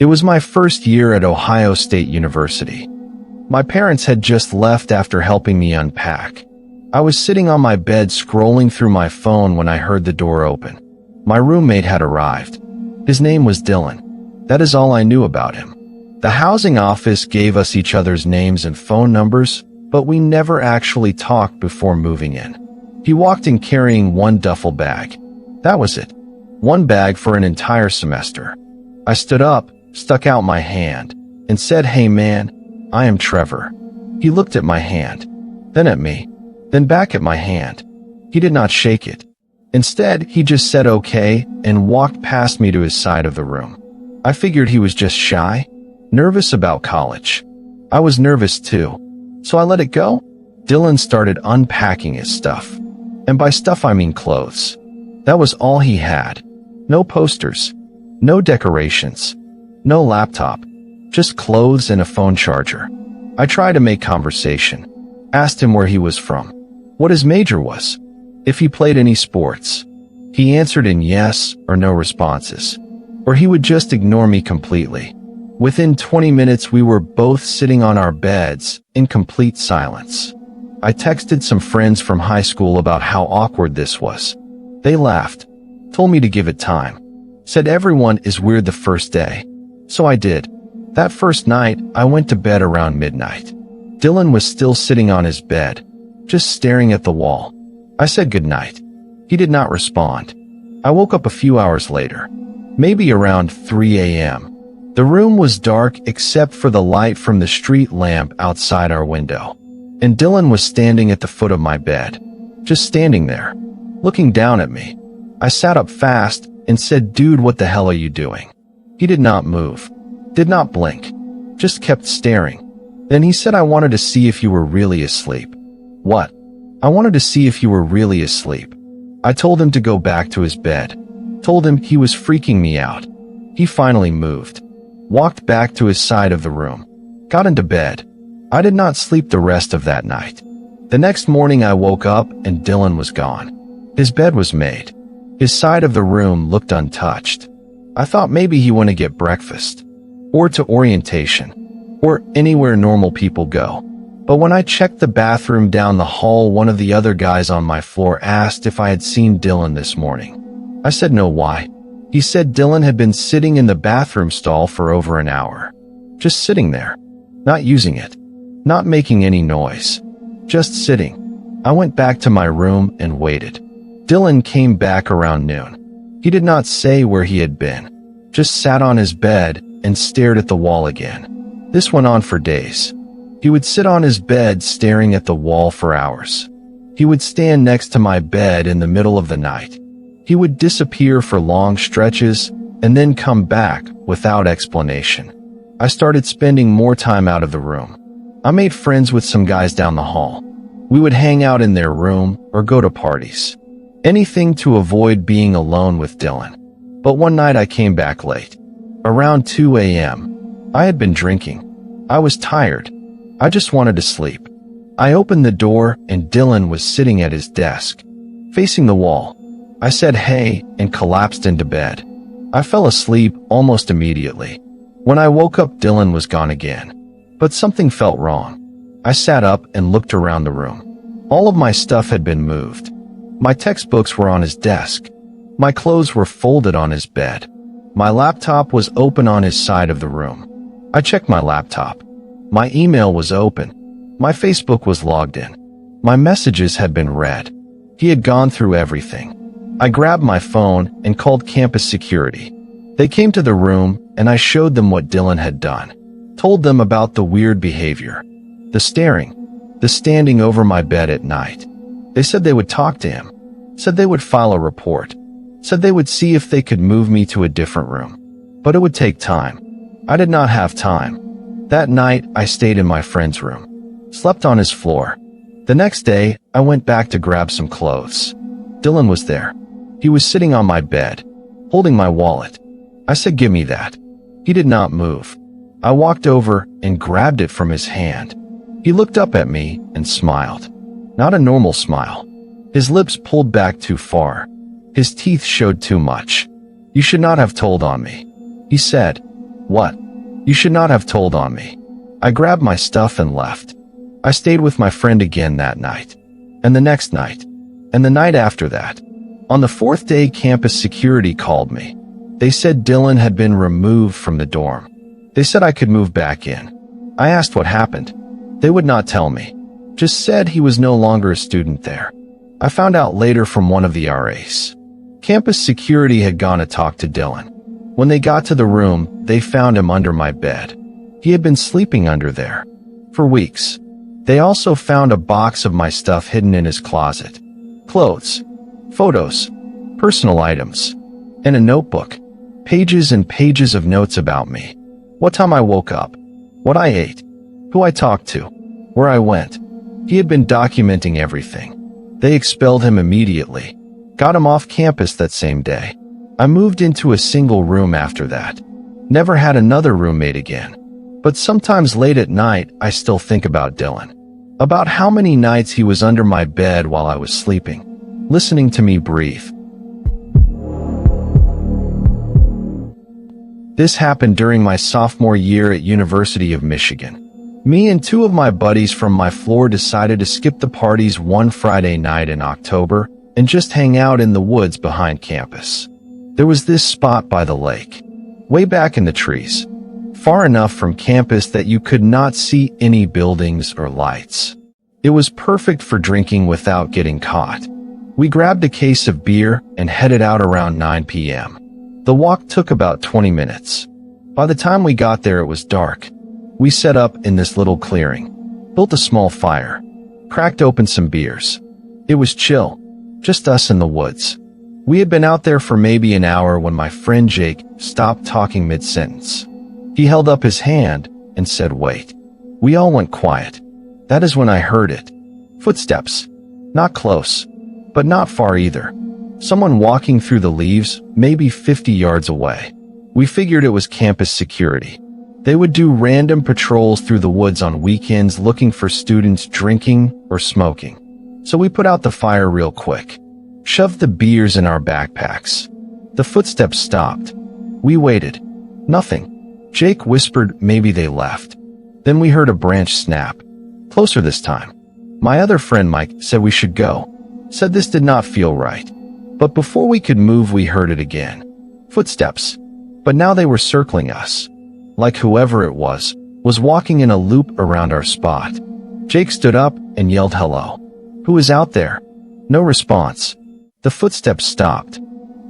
was my first year at Ohio State University. My parents had just left after helping me unpack. I was sitting on my bed scrolling through my phone when I heard the door open. My roommate had arrived. His name was Dylan. That is all I knew about him. The housing office gave us each other's names and phone numbers, but we never actually talked before moving in. He walked in carrying one duffel bag. That was it. One bag for an entire semester. I stood up, stuck out my hand, and said, "Hey man, I am Trevor." He looked at my hand, then at me, then back at my hand. He did not shake it. Instead, he just said okay and walked past me to his side of the room. I figured he was just shy, nervous about college. I was nervous too, so I let it go. Dylan started unpacking his stuff. And by stuff I mean clothes. That was all he had. No posters, no decorations, no laptop, just clothes and a phone charger. I tried to make conversation, asked him where he was from, what his major was, if he played any sports. He answered in yes or no responses, or he would just ignore me completely. Within 20 minutes, we were both sitting on our beds in complete silence. I texted some friends from high school about how awkward this was. They laughed, told me to give it time, said everyone is weird the first day. So I did. That first night, I went to bed around midnight. Dylan was still sitting on his bed, just staring at the wall. I said goodnight. He did not respond. I woke up a few hours later, maybe around 3 a.m. The room was dark except for the light from the street lamp outside our window. And Dylan was standing at the foot of my bed, just standing there, looking down at me. I sat up fast and said, "Dude, what the hell are you doing?" He did not move, did not blink, just kept staring. Then he said, "I wanted to see if you were really asleep." What? I wanted to see if you were really asleep. I told him to go back to his bed, told him he was freaking me out. He finally moved, walked back to his side of the room, got into bed. I did not sleep the rest of that night. The next morning I woke up and Dylan was gone. His bed was made. His side of the room looked untouched. I thought maybe he went to get breakfast, or to orientation, or anywhere normal people go. But when I checked the bathroom down the hall, one of the other guys on my floor asked if I had seen Dylan this morning. I said no. Why? He said Dylan had been sitting in the bathroom stall for over an hour. Just sitting there, not using it, not making any noise, just sitting. I went back to my room and waited. Dylan came back around noon. He did not say where he had been, just sat on his bed and stared at the wall again. This went on for days. He would sit on his bed staring at the wall for hours. He would stand next to my bed in the middle of the night. He would disappear for long stretches and then come back without explanation. I started spending more time out of the room. I made friends with some guys down the hall. We would hang out in their room or go to parties. Anything to avoid being alone with Dylan. But one night I came back late. Around 2 a.m. I had been drinking. I was tired. I just wanted to sleep. I opened the door and Dylan was sitting at his desk, facing the wall. I said hey and collapsed into bed. I fell asleep almost immediately. When I woke up, Dylan was gone again. But something felt wrong. I sat up and looked around the room. All of my stuff had been moved. My textbooks were on his desk. My clothes were folded on his bed. My laptop was open on his side of the room. I checked my laptop. My email was open. My Facebook was logged in. My messages had been read. He had gone through everything. I grabbed my phone and called campus security. They came to the room and I showed them what Dylan had done. Told them about the weird behavior, the staring, the standing over my bed at night. They said they would talk to him, said they would file a report, said they would see if they could move me to a different room. But it would take time. I did not have time. That night, I stayed in my friend's room, slept on his floor. The next day, I went back to grab some clothes. Dylan was there. He was sitting on my bed, holding my wallet. I said, "Give me that." He did not move. I walked over and grabbed it from his hand. He looked up at me and smiled. Not a normal smile. His lips pulled back too far. His teeth showed too much. "You should not have told on me," he said. What? You should not have told on me. I grabbed my stuff and left. I stayed with my friend again that night, and the next night, and the night after that. On the fourth day, campus security called me. They said Dylan had been removed from the dorm. They said I could move back in. I asked what happened. They would not tell me. Just said he was no longer a student there. I found out later from one of the RAs. Campus security had gone to talk to Dylan. When they got to the room, they found him under my bed. He had been sleeping under there for weeks. They also found a box of my stuff hidden in his closet. Clothes, photos, personal items, and a notebook. Pages and pages of notes about me. What time I woke up, what I ate, who I talked to, where I went. He had been documenting everything. They expelled him immediately. Got him off campus that same day. I moved into a single room after that. Never had another roommate again. But sometimes late at night, I still think about Dylan. About how many nights he was under my bed while I was sleeping, listening to me breathe. This happened during my sophomore year at University of Michigan. Me and two of my buddies from my floor decided to skip the parties one Friday night in October and just hang out in the woods behind campus. There was this spot by the lake, way back in the trees, far enough from campus that you could not see any buildings or lights. It was perfect for drinking without getting caught. We grabbed a case of beer and headed out around 9 p.m. The walk took about 20 minutes. By the time we got there, it was dark. We set up in this little clearing, built a small fire, cracked open some beers. It was chill, just us in the woods. We had been out there for maybe an hour when my friend Jake stopped talking mid-sentence. He held up his hand and said, "Wait." We all went quiet. That is when I heard it. Footsteps. Not close, but not far either. Someone walking through the leaves, maybe 50 yards away. We figured it was campus security. They would do random patrols through the woods on weekends looking for students drinking or smoking. So we put out the fire real quick, shoved the beers in our backpacks. The footsteps stopped. We waited. Nothing. Jake whispered maybe they left. Then we heard a branch snap. Closer this time. My other friend Mike said we should go. Said this did not feel right. But before we could move, we heard it again. Footsteps. But now they were circling us. Like whoever it was walking in a loop around our spot. Jake stood up and yelled hello. Who is out there? No response. The footsteps stopped.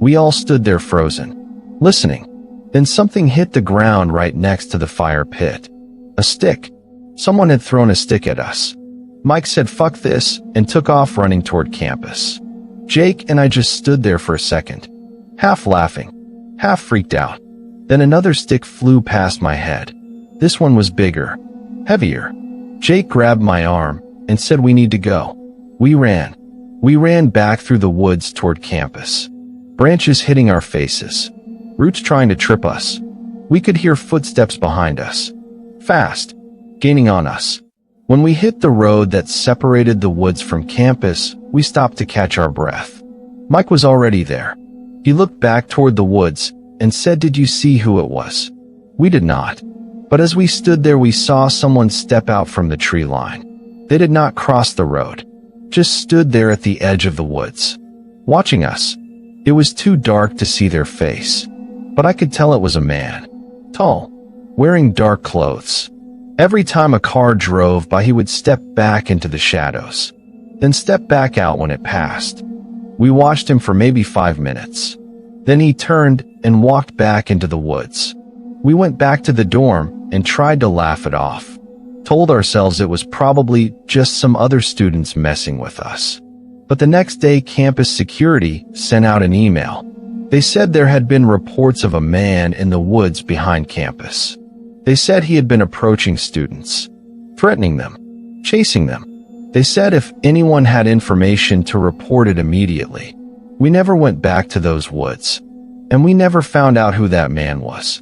We all stood there frozen, listening. Then something hit the ground right next to the fire pit. A stick. Someone had thrown a stick at us. Mike said, "Fuck this," and took off running toward campus. Jake and I just stood there for a second, half laughing, half freaked out. Then another stick flew past my head. This one was bigger, heavier. Jake grabbed my arm and said we need to go. We ran. We ran back through the woods toward campus. Branches hitting our faces. Roots trying to trip us. We could hear footsteps behind us. Fast. Gaining on us. When we hit the road that separated the woods from campus, we stopped to catch our breath. Mike was already there. He looked back toward the woods and said, "Did you see who it was?" We did not. But as we stood there, we saw someone step out from the tree line. They did not cross the road. Just stood there at the edge of the woods, watching us. It was too dark to see their face, but I could tell it was a man. Tall, wearing dark clothes. Every time a car drove by, he would step back into the shadows, then step back out when it passed. We watched him for maybe 5 minutes. Then he turned and walked back into the woods. We went back to the dorm and tried to laugh it off. Told ourselves it was probably just some other students messing with us. But the next day, campus security sent out an email. They said there had been reports of a man in the woods behind campus. They said he had been approaching students, threatening them, chasing them. They said if anyone had information to report it immediately. We never went back to those woods, and we never found out who that man was.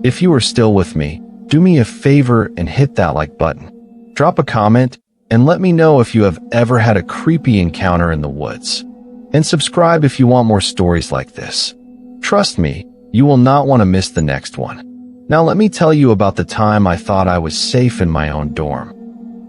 If you are still with me, do me a favor and hit that like button. Drop a comment and let me know if you have ever had a creepy encounter in the woods. And subscribe if you want more stories like this. Trust me, you will not want to miss the next one. Now let me tell you about the time I thought I was safe in my own dorm.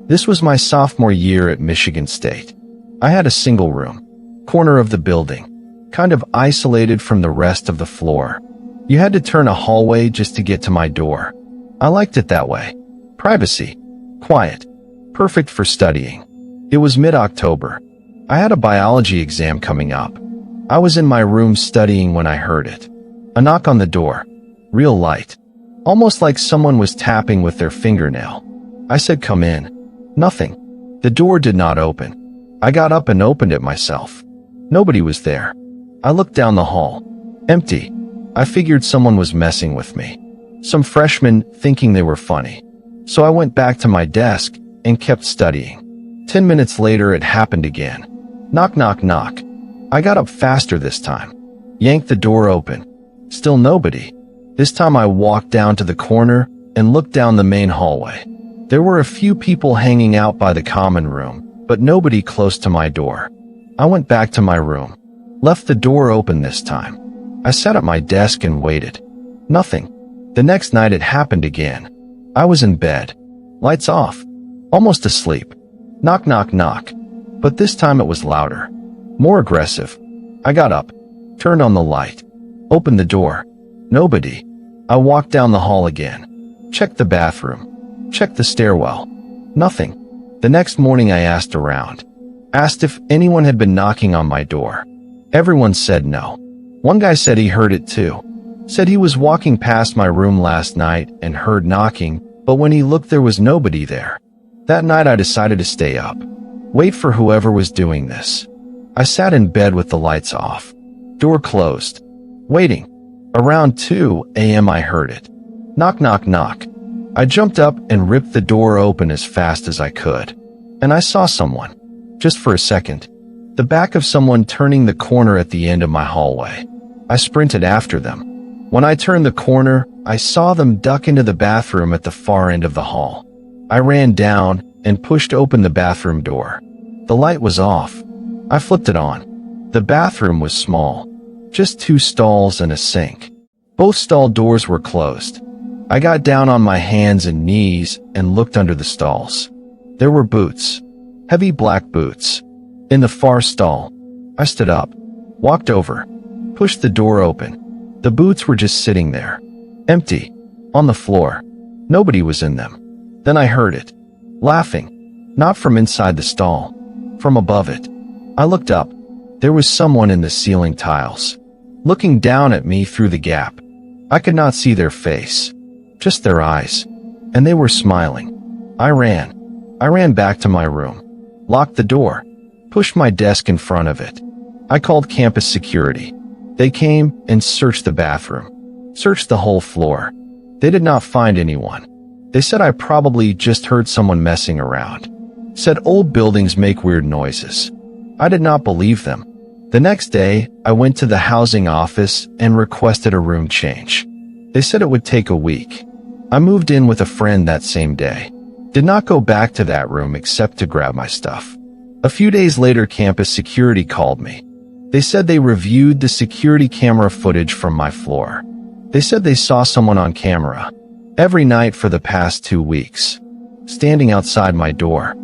This was my sophomore year at Michigan State. I had a single room, corner of the building, kind of isolated from the rest of the floor. You had to turn a hallway just to get to my door. I liked it that way. Privacy, quiet, perfect for studying. It was mid-October. I had a biology exam coming up. I was in my room studying when I heard it. A knock on the door. Real light. Almost like someone was tapping with their fingernail. I said, "Come in." Nothing. The door did not open. I got up and opened it myself. Nobody was there. I looked down the hall. Empty. I figured someone was messing with me. Some freshmen thinking they were funny. So I went back to my desk and kept studying. 10 minutes later, it happened again. Knock, knock, knock. I got up faster this time. Yanked the door open. Still nobody. This time I walked down to the corner and looked down the main hallway. There were a few people hanging out by the common room, but nobody close to my door. I went back to my room. Left the door open this time. I sat at my desk and waited. Nothing. The next night it happened again. I was in bed. Lights off. Almost asleep. Knock, knock, knock. But this time it was louder. More aggressive. I got up. Turned on the light. Opened the door. Nobody. I walked down the hall again. Checked the bathroom. Checked the stairwell. Nothing. The next morning I asked around. Asked if anyone had been knocking on my door. Everyone said no. One guy said he heard it too. Said he was walking past my room last night and heard knocking, but when he looked there was nobody there. That night I decided to stay up. Wait for whoever was doing this. I sat in bed with the lights off. Door closed. Waiting. Around 2 a.m. I heard it. Knock, knock, knock. I jumped up and ripped the door open as fast as I could. And I saw someone. Just for a second. The back of someone turning the corner at the end of my hallway. I sprinted after them. When I turned the corner, I saw them duck into the bathroom at the far end of the hall. I ran down and pushed open the bathroom door. The light was off. I flipped it on. The bathroom was small. Just 2 stalls and a sink. Both stall doors were closed. I got down on my hands and knees and looked under the stalls. There were boots. Heavy black boots. In the far stall. I stood up. Walked over. Pushed the door open. The boots were just sitting there. Empty. On the floor. Nobody was in them. Then I heard it. Laughing. Not from inside the stall. From above it. I looked up. There was someone in the ceiling tiles. Looking down at me through the gap. I could not see their face. Just their eyes. And they were smiling. I ran back to my room. Locked the door. Pushed my desk in front of it. I called campus security. They came and searched the bathroom. Searched the whole floor. They did not find anyone. They said I probably just heard someone messing around. Said old buildings make weird noises. I did not believe them. The next day, I went to the housing office and requested a room change. They said it would take a week. I moved in with a friend that same day. Did not go back to that room except to grab my stuff. A few days later, campus security called me. They said they reviewed the security camera footage from my floor. They said they saw someone on camera every night for the past 2 weeks, standing outside my door,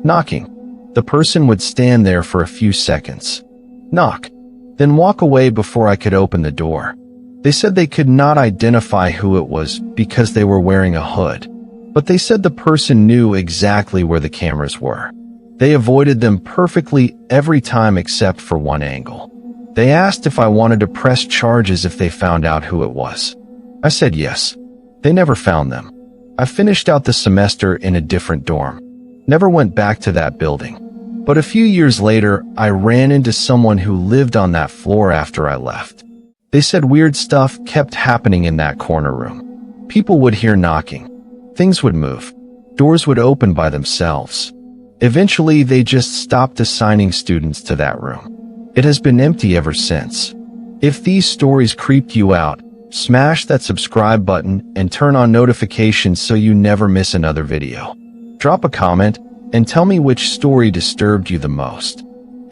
knocking. The person would stand there for a few seconds, knock, then walk away before I could open the door. They said they could not identify who it was because they were wearing a hood, but they said the person knew exactly where the cameras were. They avoided them perfectly every time except for one angle. They asked if I wanted to press charges if they found out who it was. I said yes. They never found them. I finished out the semester in a different dorm. Never went back to that building. But a few years later, I ran into someone who lived on that floor after I left. They said weird stuff kept happening in that corner room. People would hear knocking. Things would move. Doors would open by themselves. Eventually, they just stopped assigning students to that room. It has been empty ever since. If these stories creeped you out, smash that subscribe button and turn on notifications so you never miss another video. Drop a comment and tell me which story disturbed you the most.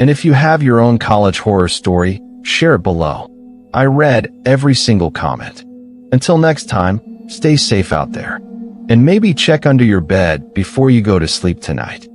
And if you have your own college horror story, share it below. I read every single comment. Until next time, stay safe out there. And maybe check under your bed before you go to sleep tonight.